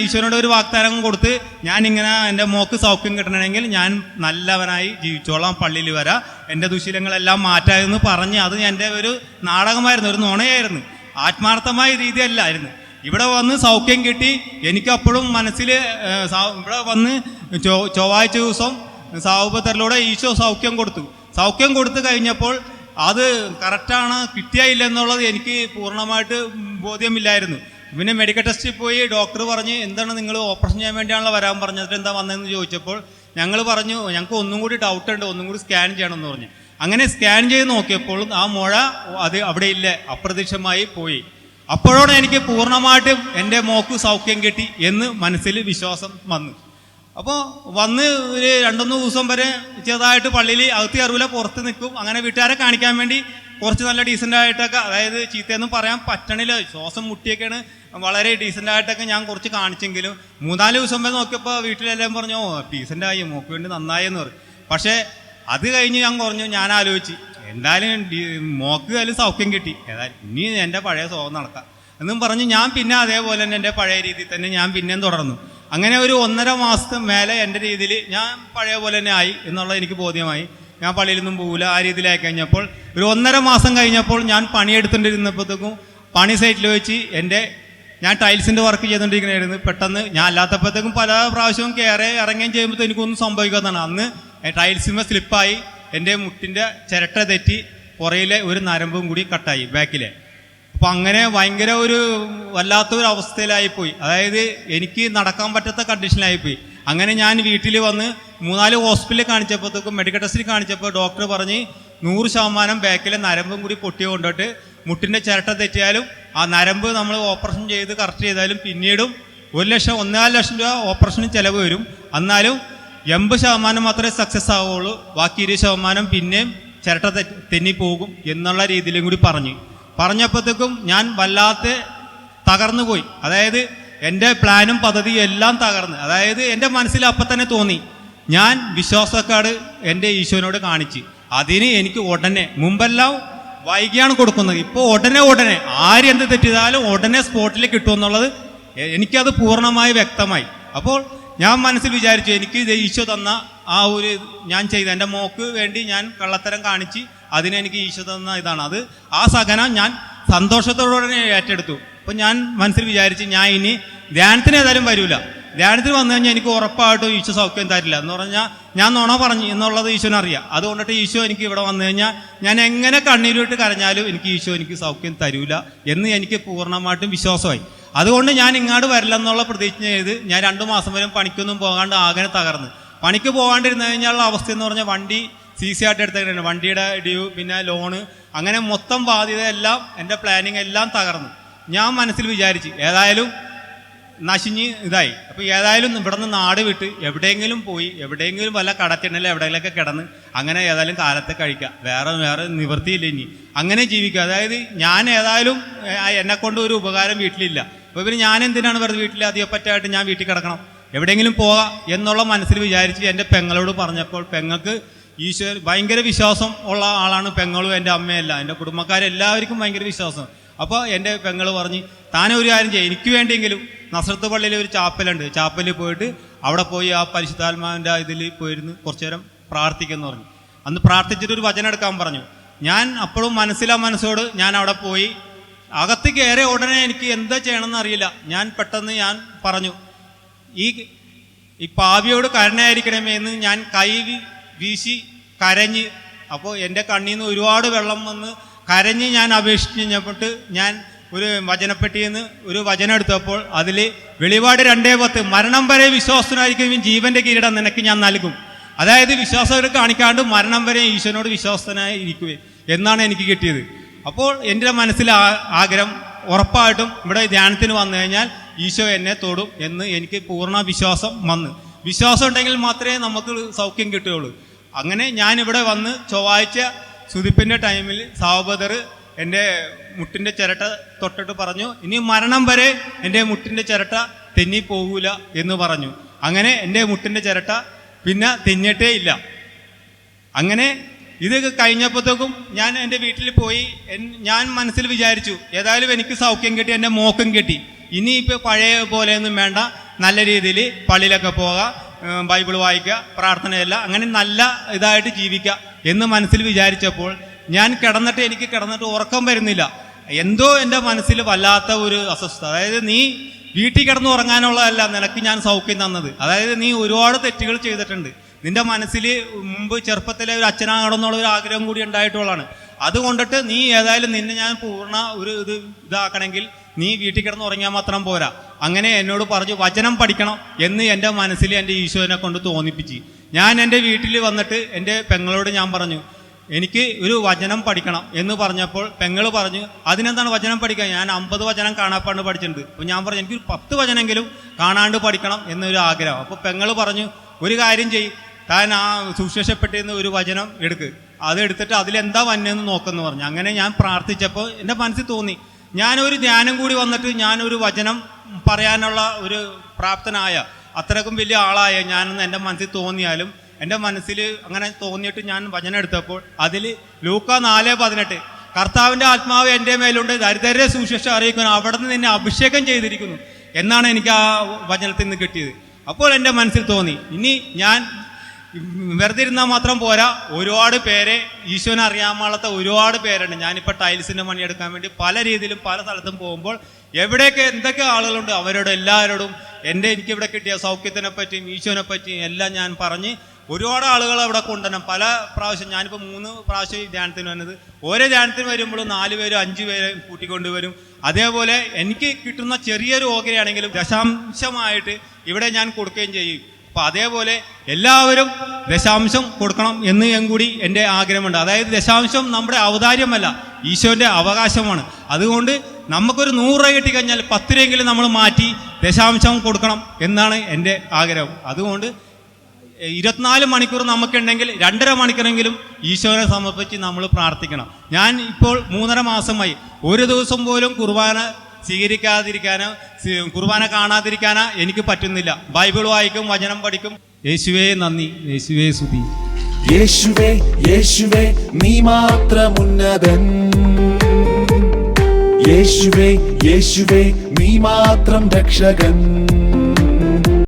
ഈശോനോട് ഒരു വാഗ്ദാനം കൊടുത്ത് ഞാനിങ്ങനെ എൻ്റെ മോക്ക് സൗഖ്യം കിട്ടണമെങ്കിൽ ഞാൻ നല്ലവനായി ജീവിച്ചോളാം, പള്ളിയിൽ വരാം, എൻ്റെ ദുശീലങ്ങളെല്ലാം മാറ്റാമെന്ന് പറഞ്ഞ് അത് എൻ്റെ ഒരു നാടകമായിരുന്നു, ഒരു നുണയായിരുന്നു, ആത്മാർത്ഥമായ രീതിയല്ലായിരുന്നു. ഇവിടെ വന്ന് സൗഖ്യം കിട്ടി. എനിക്കപ്പോഴും മനസ്സിൽ ഇവിടെ വന്ന് ചൊവ്വാഴ്ച ദിവസം സാവുബത്തറിലൂടെ ഈശോ സൗഖ്യം കൊടുത്തു കഴിഞ്ഞപ്പോൾ അത് കറക്റ്റാണ് കിട്ടിയില്ല എന്നുള്ളത് എനിക്ക് പൂർണ്ണമായിട്ട് ബോധ്യമില്ലായിരുന്നു. പിന്നെ മെഡിക്കൽ ടെസ്റ്റിൽ പോയി ഡോക്ടർ പറഞ്ഞ് എന്താണ് നിങ്ങൾ ഓപ്പറേഷൻ ചെയ്യാൻ വേണ്ടിയാണല്ലോ വരാൻ പറഞ്ഞത്, എന്താ വന്നതെന്ന് ചോദിച്ചപ്പോൾ ഞങ്ങൾ പറഞ്ഞു ഞങ്ങൾക്ക് ഒന്നും കൂടി ഡൗട്ട് ഉണ്ട്, ഒന്നും കൂടി സ്കാൻ ചെയ്യണമെന്ന് പറഞ്ഞു. അങ്ങനെ സ്കാൻ ചെയ്ത് നോക്കിയപ്പോൾ ആ മുഴ അത് അവിടെ ഇല്ല, അപ്രത്യക്ഷമായി പോയി. അപ്പോഴാണ് എനിക്ക് പൂർണ്ണമായിട്ടും എൻ്റെ മോക്ക് സൗഖ്യം കിട്ടി എന്ന് മനസ്സിൽ വിശ്വാസം വന്നു. അപ്പോൾ വന്ന് ഒരു 2-3 ദിവസം വരെ ചെറുതായിട്ട് പള്ളിയിൽ അകത്ത് കയറൂല, പുറത്ത് നിൽക്കും. അങ്ങനെ വീട്ടുകാരെ കാണിക്കാൻ വേണ്ടി കുറച്ച് നല്ല ഡീസൻ്റായിട്ടൊക്കെ, അതായത് ചീത്തയൊന്നും പറയാൻ പറ്റണില്ല, ശ്വാസം മുട്ടിയൊക്കെയാണ്, വളരെ ഡീസൻ്റായിട്ടൊക്കെ ഞാൻ കുറച്ച് കാണിച്ചെങ്കിലും 3-4 ദിവസം വരെ നോക്കിയപ്പോൾ വീട്ടിലെല്ലാം പറഞ്ഞു ഓ ഡീസൻ്റായി, മോക്ക് വേണ്ടി നന്നായി എന്ന് പറയും. പക്ഷേ അത് കഴിഞ്ഞ് ഞാൻ ആലോചിച്ച് എന്തായാലും മോക്ക് അതിൽ സൗഖ്യം കിട്ടി, ഏതായാലും ഇനി എൻ്റെ പഴയ സ്വഭാവം നടക്കാം എന്നും പറഞ്ഞ് ഞാൻ പിന്നെ അതേപോലെ തന്നെ എൻ്റെ പഴയ രീതിയിൽ തന്നെ ഞാൻ പിന്നെയും തുടർന്നു. അങ്ങനെ ഒരു 1.5 മാസത്തിന് മേലെ എൻ്റെ രീതിയിൽ ഞാൻ പഴയ പോലെ തന്നെ ആയി എന്നുള്ളത് എനിക്ക് ബോധ്യമായി. ഞാൻ പള്ളിയിലൊന്നും പോകില്ല, ആ രീതിയിലായി കഴിഞ്ഞപ്പോൾ ഒരു 1.5 മാസം കഴിഞ്ഞപ്പോൾ ഞാൻ പണിയെടുത്തുകൊണ്ടിരുന്നപ്പോഴത്തേക്കും പണി സൈറ്റിൽ വെച്ച് ഞാൻ ടൈൽസിൻ്റെ വർക്ക് ചെയ്തുകൊണ്ടിരിക്കണമായിരുന്നു. പെട്ടെന്ന് ഞാൻ അല്ലാത്തപ്പോഴത്തേക്കും പല പ്രാവശ്യവും ഇറങ്ങുകയും ചെയ്യുമ്പോൾ എനിക്കൊന്നും സംഭവിക്കാത്തതാണ്. അന്ന് ടൈൽസിന്മേൽ സ്ലിപ്പായി എൻ്റെ മുട്ടിൻ്റെ ചിരട്ട തെറ്റി പുറയിലെ ഒരു നരമ്പും കൂടി കട്ടായി ബാക്കിലെ. അപ്പം അങ്ങനെ ഭയങ്കര ഒരു വല്ലാത്തൊരു അവസ്ഥയിലായിപ്പോയി. അതായത് എനിക്ക് നടക്കാൻ പറ്റാത്ത കണ്ടീഷനിലായിപ്പോയി. അങ്ങനെ ഞാൻ വീട്ടിൽ വന്ന് 3-4 ഹോസ്പിറ്റലിൽ കാണിച്ചപ്പോഴത്തേക്കും മെഡിക്കൽ ടെസ്റ്റിൽ കാണിച്ചപ്പോൾ ഡോക്ടർ പറഞ്ഞ് 100% ബാക്കിലെ നരമ്പും കൂടി പൊട്ടി കൊണ്ടിട്ട് മുട്ടിൻ്റെ ചിരട്ട തെറ്റിയാലും ആ നരമ്പ് നമ്മൾ ഓപ്പറേഷൻ ചെയ്ത് കറക്റ്റ് ചെയ്താലും പിന്നീടും 1.5 ലക്ഷം രൂപ ഓപ്പറേഷന് ചിലവ് വരും. എന്നാലും 80% മാത്രമേ സക്സസ് ആവുകയുള്ളൂ, ബാക്കി 20% പിന്നെയും ചിരട്ട തെന്നിപ്പോകും എന്നുള്ള രീതിയിലും കൂടി പറഞ്ഞപ്പോഴത്തേക്കും ഞാൻ വല്ലാത്ത തകർന്നു പോയി. അതായത് എൻ്റെ പ്ലാനും പദ്ധതിയും എല്ലാം തകർന്ന്, അതായത് എൻ്റെ മനസ്സിൽ അപ്പം തന്നെ തോന്നി ഞാൻ വിശ്വാസക്കാട് എൻ്റെ ഈശോനോട് കാണിച്ച് അതിന് എനിക്ക് ഉടനെ, മുമ്പെല്ലാം വൈകിയാണ് കൊടുക്കുന്നത്, ഇപ്പോൾ ഉടനെ ആരെന്ത് തെറ്റിയതാലും ഉടനെ സ്പോട്ടിൽ കിട്ടുമെന്നുള്ളത് എനിക്കത് പൂർണ്ണമായി വ്യക്തമായി. അപ്പോൾ ഞാൻ മനസ്സിൽ വിചാരിച്ചു എനിക്ക് ഈശോ തന്ന ആ ഒരു ഞാൻ ചെയ്ത എൻ്റെ മോക്ക് വേണ്ടി ഞാൻ കള്ളത്തരം കാണിച്ച് അതിനെനിക്ക് ഈശോ തന്ന ഇതാണ്, അത് ആ സഹനം ഞാൻ സന്തോഷത്തോടെ ഏറ്റെടുത്തു. അപ്പം ഞാൻ മനസ്സിൽ വിചാരിച്ച് ഞാൻ ഇനി ധ്യാനത്തിന് ഏതായാലും വരില്ല. ധ്യാനത്തിന് വന്നു കഴിഞ്ഞാൽ എനിക്ക് ഉറപ്പായിട്ടും ഈശോ സൗഖ്യം തരില്ല എന്ന് പറഞ്ഞാൽ ഞാൻ നുണ പറഞ്ഞു എന്നുള്ളത് ഈശോനറിയാം. അതുകൊണ്ടിട്ട് ഈശോ എനിക്ക് ഇവിടെ വന്നു കഴിഞ്ഞാൽ ഞാൻ എങ്ങനെ കണ്ണീരിട്ട് കരഞ്ഞാലും എനിക്ക് സൗഖ്യം തരൂല എന്ന് എനിക്ക് പൂർണ്ണമായിട്ടും വിശ്വാസമായി. അതുകൊണ്ട് ഞാൻ ഇങ്ങോട്ട് വരില്ലെന്നുള്ള പ്രതീക്ഷ ചെയ്ത് ഞാൻ 2 മാസം വരെ പണിക്കൊന്നും പോകാണ്ട് ആകെ തകർന്ന്. പണിക്ക് പോകാണ്ടിരുന്നു കഴിഞ്ഞാലുള്ള അവസ്ഥ എന്ന് പറഞ്ഞാൽ വണ്ടി CC ആയിട്ട് എടുത്തിട്ടുണ്ട്. വണ്ടിയുടെ ഡ്യൂ, പിന്നെ ലോണ്, അങ്ങനെ മൊത്തം ബാധ്യത എല്ലാം എൻ്റെ പ്ലാനിങ് എല്ലാം തകർന്നു. ഞാൻ മനസ്സിൽ വിചാരിച്ച് ഏതായാലും നശിഞ്ഞ് ഇതായി. അപ്പോൾ ഏതായാലും ഇവിടെ നിന്ന് നാട് വിട്ട് എവിടെയെങ്കിലും പോയി എവിടെയെങ്കിലും വല്ല കടത്തിണ്ണൽ എവിടെയെങ്കിലൊക്കെ കിടന്ന് അങ്ങനെ ഏതായാലും കാലത്തെ കഴിക്കുക, വേറെ നിവൃത്തിയില്ല, ഇനി അങ്ങനെ ജീവിക്കുക. അതായത് ഞാൻ ഏതായാലും എന്നെക്കൊണ്ട് ഒരു ഉപകാരം വീട്ടിലില്ല. അപ്പോൾ പിന്നെ ഞാൻ എന്തിനാണ് വെറുതെ വീട്ടിൽ അധികപ്പറ്റായിട്ട് ഞാൻ വീട്ടിൽ കിടക്കണം, എവിടെയെങ്കിലും പോകാം എന്നുള്ള മനസ്സിൽ വിചാരിച്ച് എൻ്റെ പെങ്ങളോട് പറഞ്ഞപ്പോൾ പെങ്ങൾക്ക് ഈശ്വർ ഭയങ്കര വിശ്വാസം ഉള്ള ആളാണ്. പെങ്ങളും എൻ്റെ അമ്മയല്ല, എൻ്റെ കുടുംബക്കാരെല്ലാവർക്കും ഭയങ്കര വിശ്വാസം. അപ്പോൾ എൻ്റെ പെങ്ങൾ പറഞ്ഞ് താനൊരു കാര്യം ചെയ്യും, എനിക്ക് വേണ്ടിയെങ്കിലും നസ്രത്ത് പള്ളിയിൽ ഒരു ചാപ്പലുണ്ട്, ചാപ്പലിൽ പോയിട്ട് അവിടെ പോയി ആ പരിശുദ്ധാത്മാവിൻ്റെ ഇതിൽ പോയിരുന്ന് കുറച്ചു നേരം പ്രാർത്ഥിക്കുമെന്ന് പറഞ്ഞു. അന്ന് പ്രാർത്ഥിച്ചിട്ട് ഒരു വചനം എടുക്കാൻ പറഞ്ഞു. ഞാൻ അപ്പോഴും മനസ്സോട് ഞാൻ അവിടെ പോയി. അകത്ത് കയറിയ ഉടനെ എനിക്ക് എന്താ ചെയ്യണമെന്ന് അറിയില്ല. ഞാൻ പെട്ടെന്ന് ഞാൻ പറഞ്ഞു, ഈ പാവിയോട് കരുണയായിരിക്കണമേ എന്ന് ഞാൻ കൈ വീശി കരഞ്ഞ്. അപ്പോൾ എൻ്റെ കണ്ണിൽ നിന്ന് ഒരുപാട് വെള്ളം വന്ന് കരഞ്ഞ് ഞാൻ അപേക്ഷിച്ച് കഴിഞ്ഞപ്പോട്ട് ഞാൻ ഒരു വചനപ്പെട്ടിയിൽ നിന്ന് ഒരു വചനം എടുത്തപ്പോൾ അതിൽ വെളിപാട് 2:10 മരണം വരെ വിശ്വാസനായിരിക്കും ജീവന്റെ കിരീടം നിനക്ക് ഞാൻ നൽകും. അതായത് വിശ്വാസം കാണിക്കാണ്ട് മരണം വരെ ഈശോനോട് വിശ്വാസനായി ഇരിക്കുക എന്നാണ് എനിക്ക് കിട്ടിയത്. അപ്പോൾ എൻ്റെ മനസ്സിൽ ആഗ്രഹം ഉറപ്പായിട്ടും ഇവിടെ ധ്യാനത്തിന് വന്നു കഴിഞ്ഞാൽ ഈശോ എന്നെ തൊടും എന്ന് എനിക്ക് പൂർണ്ണ വിശ്വാസം വന്ന്. വിശ്വാസം ഉണ്ടെങ്കിൽ മാത്രമേ നമുക്ക് സൗഖ്യം കിട്ടുകയുള്ളൂ. അങ്ങനെ ഞാനിവിടെ വന്ന് ചൊവ്വാഴ്ച സുതിപ്പിൻ്റെ ടൈമിൽ സാവബദർ എൻ്റെ മുട്ടിൻ്റെ ചിരട്ട തൊട്ടിട്ട് പറഞ്ഞു, ഇനി മരണം വരെ എൻ്റെ മുട്ടിൻ്റെ ചിരട്ട തെന്നി പോകൂല എന്ന് പറഞ്ഞു. അങ്ങനെ എൻ്റെ മുട്ടിൻ്റെ ചിരട്ട പിന്നെ തെന്നിയിട്ടേ ഇല്ല. അങ്ങനെ ഇത് കഴിഞ്ഞപ്പോഴത്തേക്കും ഞാൻ എൻ്റെ വീട്ടിൽ പോയി. ഞാൻ മനസ്സിൽ വിചാരിച്ചു ഏതായാലും എനിക്ക് സൗഖ്യം കിട്ടി, എൻ്റെ മോക്കും കിട്ടി. ഇനിയിപ്പോൾ പഴയ പോലെയൊന്നും വേണ്ട, നല്ല രീതിയിൽ പള്ളിയിലൊക്കെ പോവുക, ബൈബിൾ വായിക്കുക, പ്രാർത്ഥനയല്ല, അങ്ങനെ നല്ല ഇതായിട്ട് ജീവിക്കുക എന്ന് മനസ്സിൽ വിചാരിച്ചപ്പോൾ എനിക്ക് കിടന്നിട്ട് ഉറക്കം വരുന്നില്ല. എന്തോ എൻ്റെ മനസ്സിൽ വല്ലാത്ത ഒരു അസ്വസ്ഥത. അതായത് നീ വീട്ടിൽ കിടന്ന് ഉറങ്ങാനുള്ളതല്ല നിനക്ക് ഞാൻ സൗഖ്യം തന്നത്. അതായത് നീ ഒരുപാട് തെറ്റുകൾ ചെയ്തിട്ടുണ്ട്. നിന്റെ മനസ്സിൽ മുമ്പ് ചെറുപ്പത്തിലെ ഒരു അച്ഛനാകണമെന്നുള്ള ഒരു ആഗ്രഹം കൂടി ഉണ്ടായിട്ടുള്ളതാണ്. അതുകൊണ്ടിട്ട് നീ ഏതായാലും നിന്നെ ഞാൻ പൂർണ്ണ ഒരു ഇതാക്കണമെങ്കിൽ നീ വീട്ടിൽ കിടന്ന് ഉറങ്ങിയാൽ മാത്രം പോരാ. അങ്ങനെ എന്നോട് പറഞ്ഞു വചനം പഠിക്കണം എന്ന് എൻ്റെ മനസ്സിൽ എൻ്റെ ഈശോനെ കൊണ്ട് തോന്നിപ്പിച്ച്. ഞാൻ എൻ്റെ വീട്ടിൽ വന്നിട്ട് എൻ്റെ പെങ്ങളോട് ഞാൻ പറഞ്ഞു എനിക്ക് ഒരു വചനം പഠിക്കണം എന്ന് പറഞ്ഞപ്പോൾ പെങ്ങൾ പറഞ്ഞു അതിനെന്താണ് വചനം പഠിക്കാൻ, ഞാൻ 50 വചനം കാണാപ്പാണ്ട് പഠിച്ചിട്ടുണ്ട്. അപ്പോൾ ഞാൻ പറഞ്ഞു എനിക്കൊരു 10 വചനെങ്കിലും കാണാണ്ട് പഠിക്കണം എന്നൊരു ആഗ്രഹം. അപ്പോൾ പെങ്ങൾ പറഞ്ഞു ഒരു കാര്യം ചെയ്യ്, താൻ ആ സുവിശേഷപ്പെട്ടിരുന്ന ഒരു വചനം അതെടുത്തിട്ട് അതിലെന്താ വന്നെന്ന് നോക്കെന്ന് പറഞ്ഞു. അങ്ങനെ ഞാൻ പ്രാർത്ഥിച്ചപ്പോൾ എൻ്റെ മനസ്സിൽ തോന്നി ഞാനൊരു ധ്യാനം കൂടി വന്നിട്ട് ഞാനൊരു വചനം പറയാനുള്ള ഒരു പ്രാപ്തനായ അത്രക്കും വലിയ ആളായ ഞാനെന്ന് എൻ്റെ മനസ്സിൽ തോന്നിയാലും എൻ്റെ മനസ്സിൽ അങ്ങനെ തോന്നിയിട്ട് ഞാൻ വചനം എടുത്തപ്പോൾ അതിൽ ലൂക്ക 4:18 കർത്താവിൻ്റെ ആത്മാവ് എൻ്റെ മേലുണ്ട്, ദരിദ്രരെ സുവിശേഷം അറിയിക്കുന്നു, അവിടെ നിന്ന് നിന്നെ അഭിഷേകം ചെയ്തിരിക്കുന്നു എന്നാണ് എനിക്ക് ആ വചനത്തിൽ നിന്ന് കിട്ടിയത്. അപ്പോൾ എൻ്റെ മനസ്സിൽ തോന്നി ഇനി ഞാൻ വെറുതെ ഇരുന്നാൽ മാത്രം പോരാ, ഒരുപാട് പേരെ ഈശോനെ അറിയാൻ പാടാത്ത ഒരുപാട് പേരുണ്ട്. ഞാനിപ്പോൾ ടൈൽസിൻ്റെ പണിയെടുക്കാൻ വേണ്ടി പല രീതിയിലും പല സ്ഥലത്തും പോകുമ്പോൾ എവിടെയൊക്കെ എന്തൊക്കെ ആളുകളുണ്ട് അവരോട് എല്ലാവരോടും എനിക്കിവിടെ കിട്ടിയ സൗഖ്യത്തിനെ പറ്റിയും ഈശോനെ പറ്റിയും എല്ലാം ഞാൻ പറഞ്ഞ് ഒരുപാട് ആളുകൾ അവിടെ കൊണ്ടുവരണം. പല പ്രാവശ്യം ഞാനിപ്പോൾ 3 പ്രാവശ്യം ധ്യാനത്തിന് വന്നത്. ഓരോ ധ്യാനത്തിന് വരുമ്പോഴും 4 പേരും 5 പേരെ കൂട്ടിക്കൊണ്ടുവരും. അതേപോലെ എനിക്ക് കിട്ടുന്ന ചെറിയൊരു ഓഹരിയാണെങ്കിലും ദശാംശമായിട്ട് ഇവിടെ ഞാൻ കൊടുക്കുകയും ചെയ്യും. അപ്പോൾ അതേപോലെ എല്ലാവരും ദശാംശം കൊടുക്കണം എന്ന് കൂടി എൻ്റെ ആഗ്രഹമുണ്ട്. അതായത് ദശാംശം നമ്മുടെ ഔദാര്യമല്ല, ഈശോൻ്റെ അവകാശമാണ്. അതുകൊണ്ട് നമുക്കൊരു 100 രൂപ കിട്ടിക്കഴിഞ്ഞാൽ 10 രൂപയെങ്കിലും നമ്മൾ മാറ്റി ദശാംശം കൊടുക്കണം എന്നാണ് എൻ്റെ ആഗ്രഹം. അതുകൊണ്ട് 24 മണിക്കൂർ നമുക്കുണ്ടെങ്കിൽ 2.5 മണിക്കൂറെങ്കിലും ഈശോനെ സമർപ്പിച്ച് നമ്മൾ പ്രാർത്ഥിക്കണം. ഞാൻ ഇപ്പോൾ 3.5 മാസമായി ഒരു ദിവസം പോലും കുർബാന സ്വീകരിക്കാതിരിക്കാനോ കുർബാന കാണാതിരിക്കാനോ എനിക്ക് പറ്റുന്നില്ല. ബൈബിൾ വായിക്കും, വചനം പഠിക്കും. യേശുവേ നന്ദി, യേശുവേ സ്തുതി. യേശുവേ യേശുവേ നീ മാത്രം ഉന്നതൻ, യേശുവേ യേശുവേ നീ മാത്രം രക്ഷകൻ.